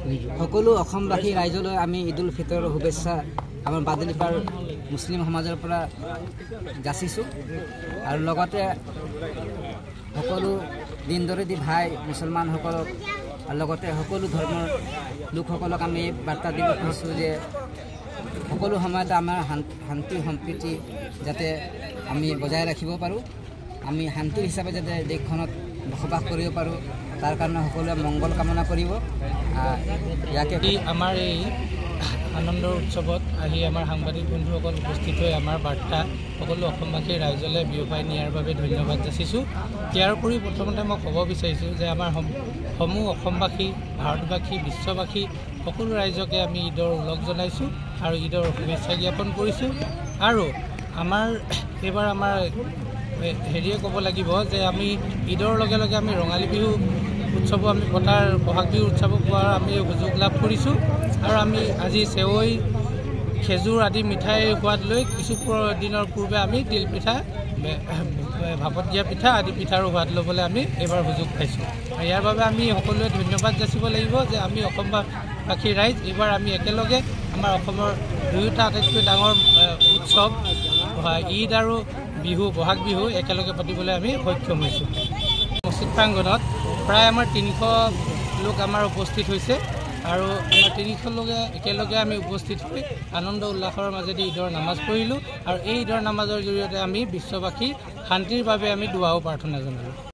সকলো অসমবাসী ৰাইজলৈ আমি ঈদুল ফিতৰৰ শুভেচ্ছা আমাৰ বাদলিপাৰ মুছলিম সমাজৰ পৰা যাচিছোঁ আৰু লগতে সকলো দিনদৰেদি ভাই মুছলমানসকলক আৰু লগতে সকলো ধৰ্মৰ লোকসকলক আমি বাৰ্তা দিব খুজিছোঁ যে সকলো সময়তে আমাৰ শান্তি সম্প্ৰীতি যাতে আমি বজাই ৰাখিব পাৰোঁ, আমি শান্তিৰ হিচাপে যাতে দেশখনত বসবাস কৰিব পাৰোঁ, তাৰ কাৰণে সকলোৱে মংগল কামনা কৰিব। ইয়াকে আমাৰ এই আনন্দৰ উৎসৱত আহি আমাৰ সাংবাদিক বন্ধুসকল উপস্থিত হৈ আমাৰ বাৰ্তা সকলো অসমবাসীৰ ৰাইজলৈ বিয়পাই নিয়াৰ বাবে ধন্যবাদ যাচিছোঁ। ইয়াৰ উপৰিও প্ৰথমতে মই ক'ব বিচাৰিছোঁ যে আমাৰ সমূহ অসমবাসী, ভাৰতবাসী, বিশ্ববাসী সকলো ৰাইজকে আমি ঈদৰ ওলগ জনাইছোঁ আৰু ঈদৰ শুভেচ্ছা জ্ঞাপন কৰিছোঁ। আৰু এইবাৰ আমাৰ হেৰিয়ে ক'ব লাগিব যে আমি ঈদৰ লগে লগে আমি ৰঙালী বিহু উৎসৱো আমি পতাৰ বহাগ বিহু উৎসৱ পোৱাৰ আমি সুযোগ লাভ কৰিছোঁ আৰু আমি আজি চেৱৈ, খেজুৰ আদি মিঠাইৰ সোৱাদ লৈ কিছু দিনৰ পূৰ্বে আমি তিল পিঠা, ভাপত দিয়া পিঠা আদি পিঠাৰো সোৱাদ ল'বলৈ আমি এইবাৰ সুযোগ পাইছোঁ। ইয়াৰ বাবে আমি সকলোৱে ধন্যবাদ যাচিব লাগিব যে আমি অসমবাসী ৰাইজ এইবাৰ আমি একেলগে আমাৰ অসমৰ দুয়োটা আটাইতকৈ ডাঙৰ উৎসৱ ঈদ আৰু বিহু, বহাগ বিহু একেলগে পাতিবলৈ আমি সক্ষম হৈছোঁ। মছজিদ প্ৰাংগণত প্ৰায় আমাৰ 300 লোক আমাৰ উপস্থিত হৈছে আৰু আমাৰ 300 লোকে একেলগে আমি উপস্থিত হৈ আনন্দ উল্লাসৰ মাজেদি ঈদৰ নামাজ পঢ়িলোঁ আৰু এই ঈদৰ নামাজৰ জৰিয়তে আমি বিশ্ববাসীৰ শান্তিৰ বাবে আমি দুৱাও প্ৰাৰ্থনা জনালোঁ।